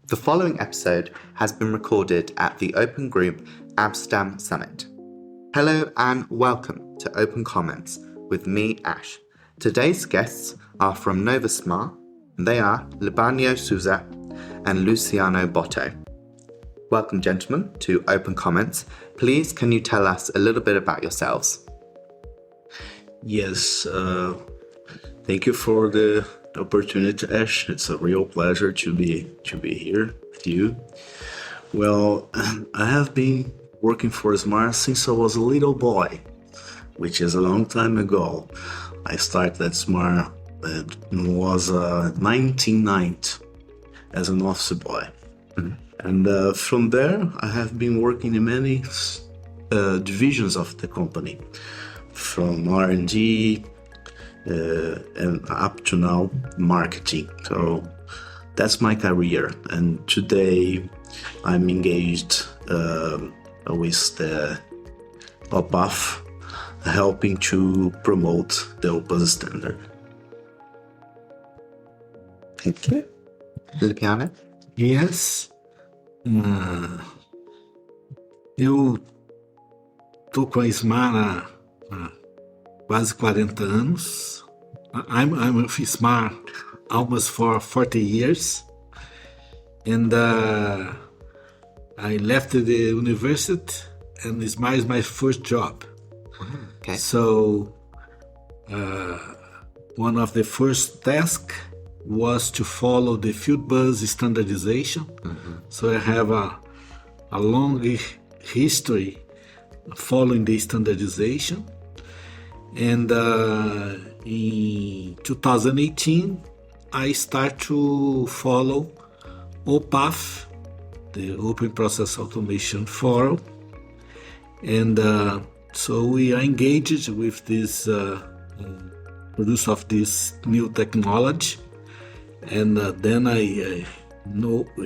The following episode has been recorded at the Open Group Amsterdam Summit. Hello and welcome to Open Comments with me, Ash. Today's guests are from Nova Smar, and they are Libanio Souza and Luciano Botto. Welcome, gentlemen, to Open Comments. Please, can you tell us a little bit about yourselves? Yes, thank you for the opportunity, Ash. It's a real pleasure to be here with you. Well, I have been working for Smar since I was a little boy, which is a long time ago. I started at Smar was 1990 as an officer boy. And from there, I have been working in many divisions of the company, from R&D and up to now marketing. So that's my career. And today I'm engaged with the O-PAS, helping to promote the O-PAS Standard. Thank you. Luciano? Yes. Eu tô com a Smar há quase 40 anos. I'm with Smar almost for 40 years. And I left the university, and Smar is my first job. Okay. So one of the first tasks was to follow the field bus standardization. So I have a long history following the standardization. And in 2018, I start to follow O-PAS, the Open Process Automation Forum. And so we are engaged with this produce of this new technology. And then I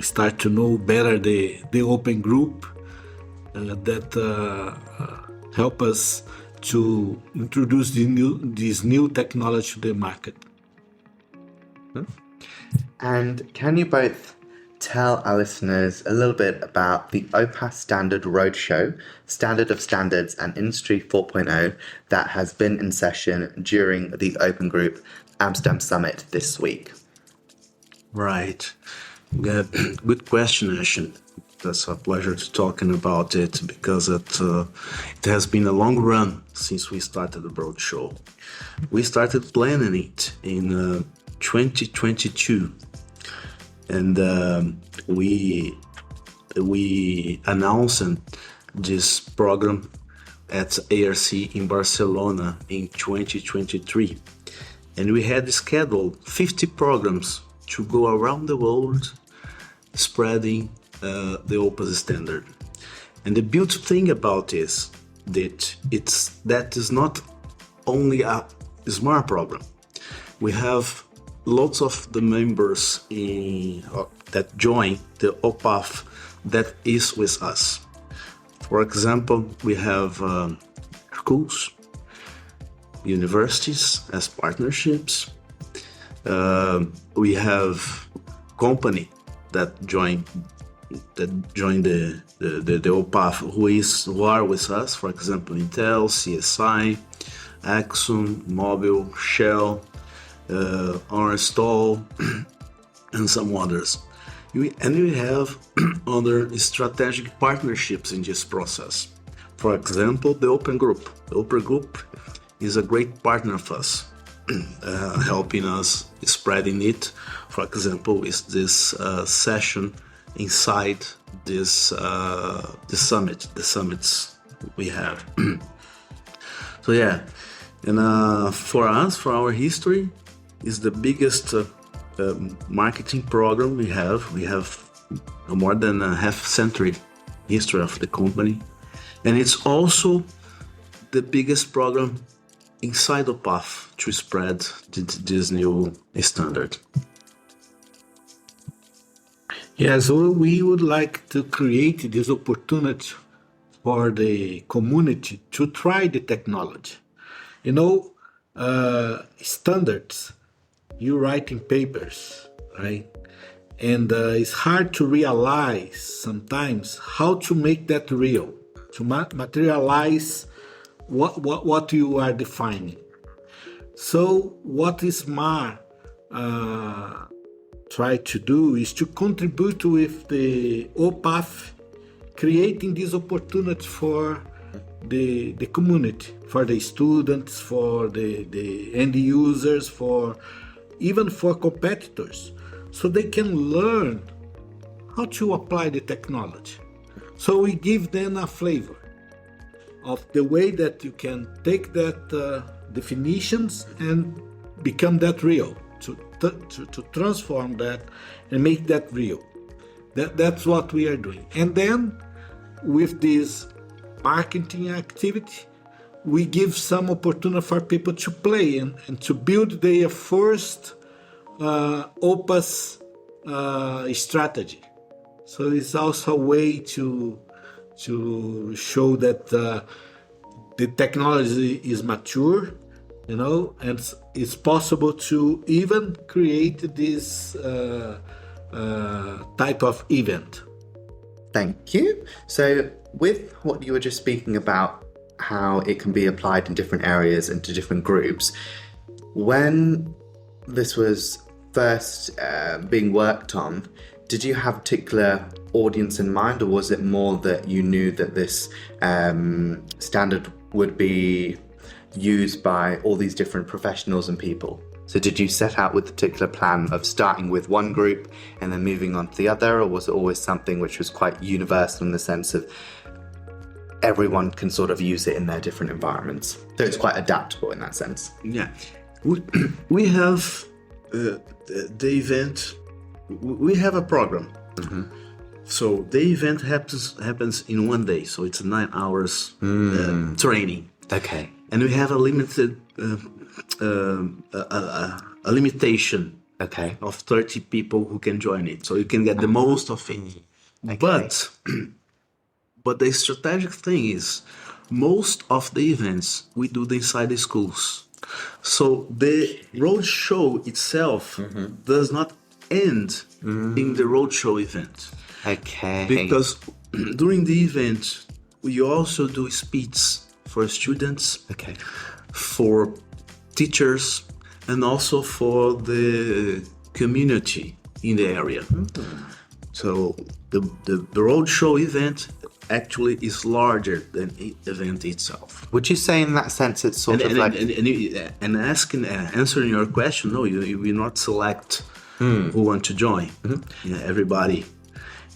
start to know better the open group that help us to introduce this new technology to the market. And can you both tell our listeners a little bit about the O-PAS Standard Roadshow, Standard of Standards and Industry 4.0, that has been in session during the Open Group Amsterdam Summit this week? Right. Good question, Ash. That's a pleasure to talking about it because it has been a long run since we started the roadshow. We started planning it in 2022, and we announced this program at ARC in Barcelona in 2023, and we had scheduled 50 programs to go around the world spreading the O-PAS standard. And the beautiful thing about this that is not only a Smart program. We have lots of the members that join the O-PAS that is with us. For example, we have schools, universities as partnerships. We have company that join the O-PAS who are with us. For example, Intel, CSI, Exxon, Mobil, Shell, Arstol, and some others. We have other strategic partnerships in this process. For example, the Open Group. The Open Group is a great partner of us, helping us spreading it. For example, with this session inside the summits we have. So yeah, and for us, for our history, is the biggest marketing program we have. We have more than a half century history of the company, and it's also the biggest program inside of O-PAS to spread this new standard. Yes, we would like to create this opportunity for the community to try the technology. Standards, you write in papers, right? And it's hard to realize sometimes how to make that real, to materialize what you are defining. So what Smar try to do is to contribute with the O-PAS, creating this opportunity for the community, for the students, for the end users, even for competitors, so they can learn how to apply the technology. So we give them a flavor of the way that you can take that definitions and become that real, to transform that and make that real. That's what we are doing. And then with this marketing activity, we give some opportunity for people to play and to build their first O-PAS strategy. So it's also a way to show that the technology is mature, and it's possible to even create this type of event. Thank you. So with what you were just speaking about, how it can be applied in different areas and to different groups, when this was first being worked on, did you have a particular audience in mind, or was it more that you knew that this standard would be used by all these different professionals and people? So did you set out with a particular plan of starting with one group and then moving on to the other, or was it always something which was quite universal in the sense of everyone can sort of use it in their different environments? So it's quite adaptable in that sense. Yeah, we have the event. We have a program. Mm-hmm. So the event happens in one day. So it's 9 hours training. Okay. And we have a limited a limitation. Okay. Of 30 people who can join it. So you can get the most of it. Okay. But the strategic thing is, most of the events we do inside the schools. So the roadshow itself does not end in the roadshow event. Okay. Because during the event, we also do speeches for students, Okay. for teachers, and also for the community in the area. So the roadshow event actually is larger than the event itself. Would you say in that sense it's sort of like... Answering your question, no, you will not select who want to join. Yeah, everybody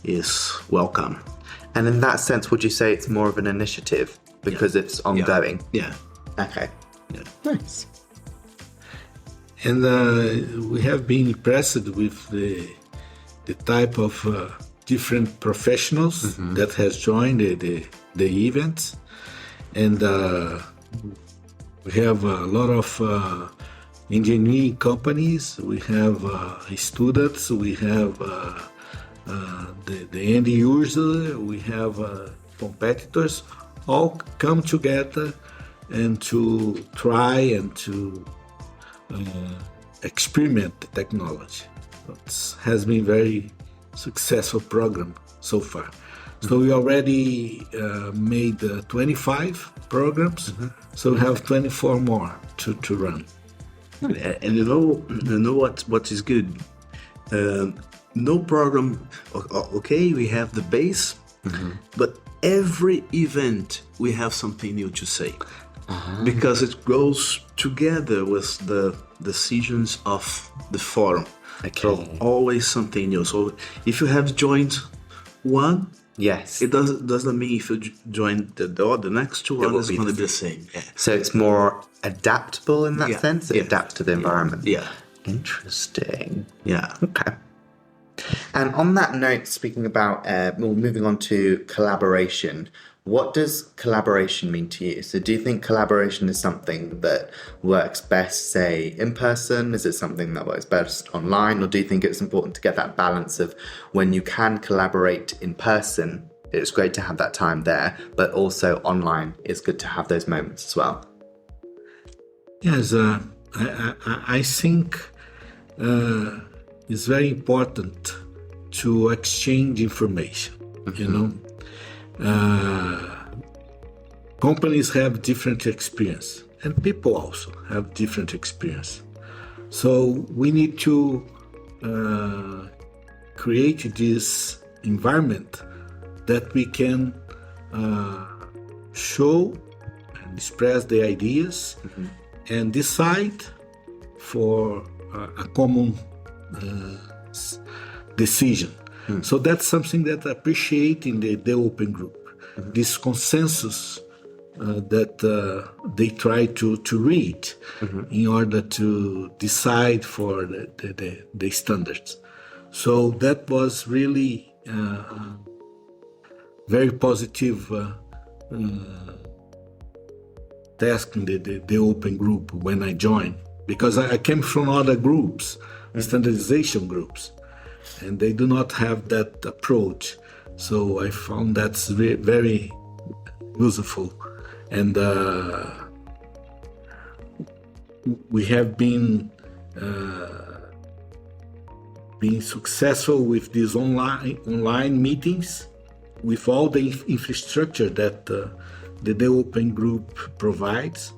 is welcome. And in that sense, would you say it's more of an initiative because it's ongoing? Yeah. Okay. Yeah. Nice. And we have been impressed with the type of different professionals that has joined the event. And we have a lot of engineering companies, we have students, we have the end user, we have competitors, all come together and to try and to experiment the technology. It has been very successful program so far. So we already made 25 programs, so we have 24 more to run. And you know what is good? No program. Okay, we have the base, but every event we have something new to say, because it goes together with the decisions of the forum. Okay. So always something new. So if you have joined one, Yes. it doesn't mean if you join the next two, It will it's be going to the be the same. Yeah. So it's more adaptable in that Yeah. sense? It Yeah. adapts to the environment? Yeah. Interesting. Yeah. Okay. And on that note, speaking about, moving on to collaboration, what does collaboration mean to you? So do you think collaboration is something that works best, say, in person? Is it something that works best online? Or do you think it's important to get that balance of when you can collaborate in person, it's great to have that time there, but also online, it's good to have those moments as well? Yes, I think it's very important to exchange information. You know, companies have different experience, and people also have different experience. So we need to create this environment that we can show and express the ideas and decide for a common decision. So that's something that I appreciate in the open group, this consensus that they try to read in order to decide for the standards. So that was really very positive task in the open group when I joined, because I came from other groups, standardization groups, and they do not have that approach. So I found that's very useful. And we have been successful with these online meetings with all the infrastructure that the open group provides,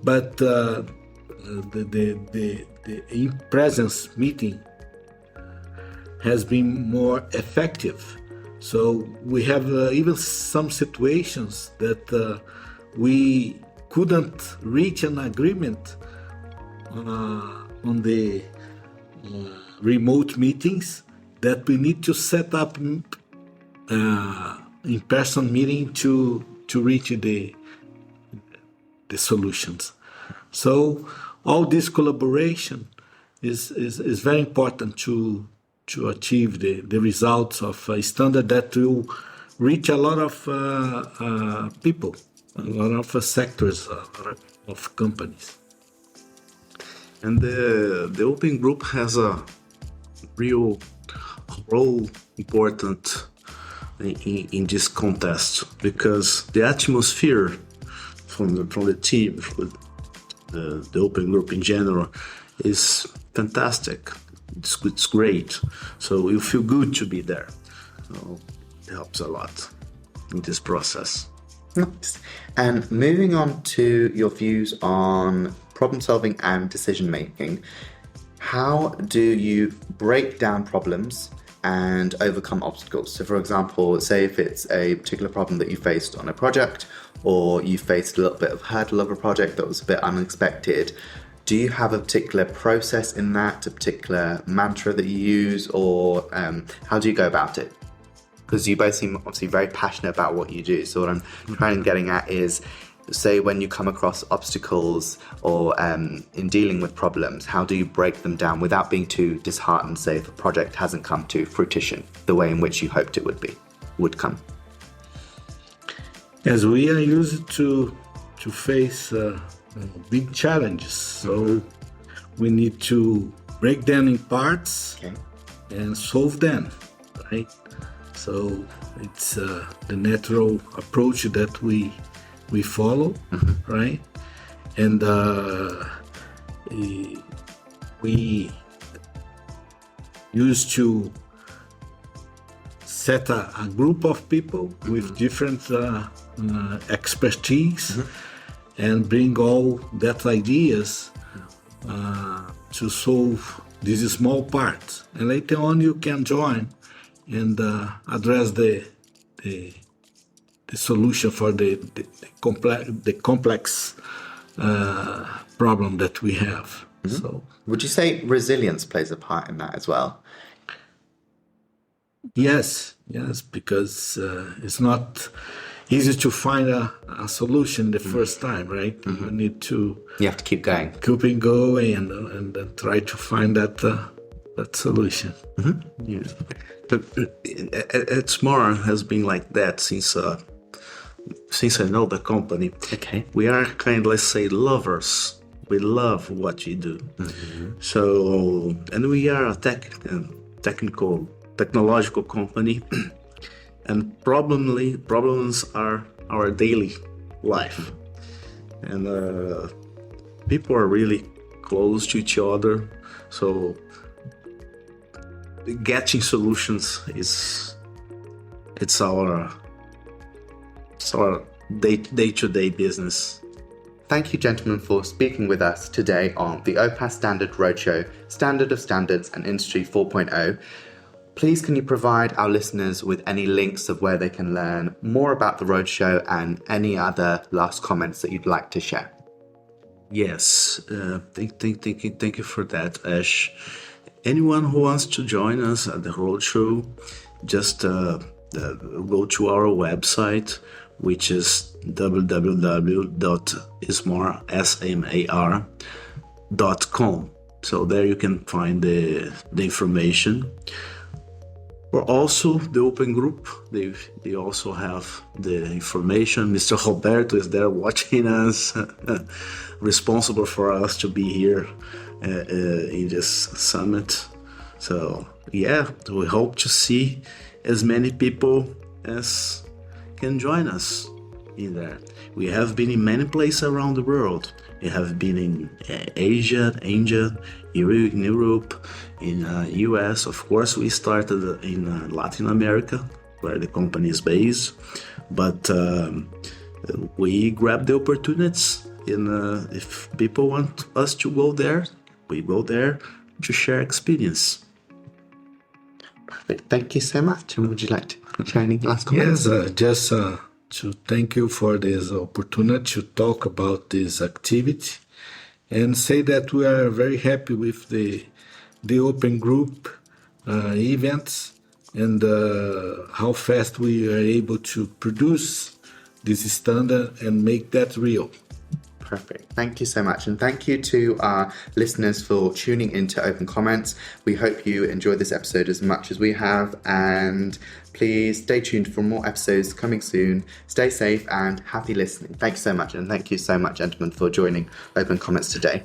but the in-presence meeting has been more effective. So we have even some situations that we couldn't reach an agreement on the remote meetings, that we need to set up in-person meeting to reach the solutions. So all this collaboration is very important to achieve the results of a standard that will reach a lot of people, a lot of sectors of companies. And the open group has a real role important in this contest, because the atmosphere from the team, from the open group in general, is fantastic. It's great. So you feel good to be there. So it helps a lot in this process. Nice. And moving on to your views on problem solving and decision making, how do you break down problems and overcome obstacles? So for example, say if it's a particular problem that you faced on a project, or you faced a little bit of hurdle of a project that was a bit unexpected, do you have a particular process in that, a particular mantra that you use, or how do you go about it? Because you both seem obviously very passionate about what you do. So what I'm trying and getting at is, say when you come across obstacles or in dealing with problems, how do you break them down without being too disheartened, say if a project hasn't come to fruition the way in which you hoped it would come? As we are used to face big challenges, so we need to break them in parts and solve them, right? So it's the natural approach that we follow, right? And we used to set a group of people with different expertise and bring all that ideas to solve these small parts. And later on you can join and address the solution for the complex problem that we have. So, would you say resilience plays a part in that as well? Yes, because it's not easy to find a solution the first time, right? You have to keep going. Keep it going and try to find that solution. Yeah. But at Smar has been like that since I know the company. Okay. We are kind of, let's say, lovers. We love what you do. So, and we are a technological company, and problems are our daily life. And people are really close to each other. So getting solutions is it's our day-to-day business. Thank you, gentlemen, for speaking with us today on the O-PAS Standard Roadshow, Standard of Standards and Industry 4.0. Please can you provide our listeners with any links of where they can learn more about the Roadshow and any other last comments that you'd like to share? Yes, thank you for that, Ash. Anyone who wants to join us at the Roadshow, just go to our website, which is www.smar.com. So there you can find the information. Or also the open group, they also have the information. Mr. Roberto is there watching us, responsible for us to be here in this summit. So yeah, we hope to see as many people as can join us in there. We have been in many places around the world. We have been in Asia, Europe, in US. Of course, we started in Latin America, where the company is based. But we grab the opportunities, and if people want us to go there, we go there to share experience. Perfect. Thank you so much. And would you like to share any last comments? Yes, just to thank you for this opportunity to talk about this activity and say that we are very happy with the open group events and how fast we are able to produce this standard and make that real. Perfect. Thank you so much. And thank you to our listeners for tuning into Open Comments. We hope you enjoyed this episode as much as we have. And please stay tuned for more episodes coming soon. Stay safe and happy listening. Thank you so much. And thank you so much, gentlemen, for joining Open Comments today.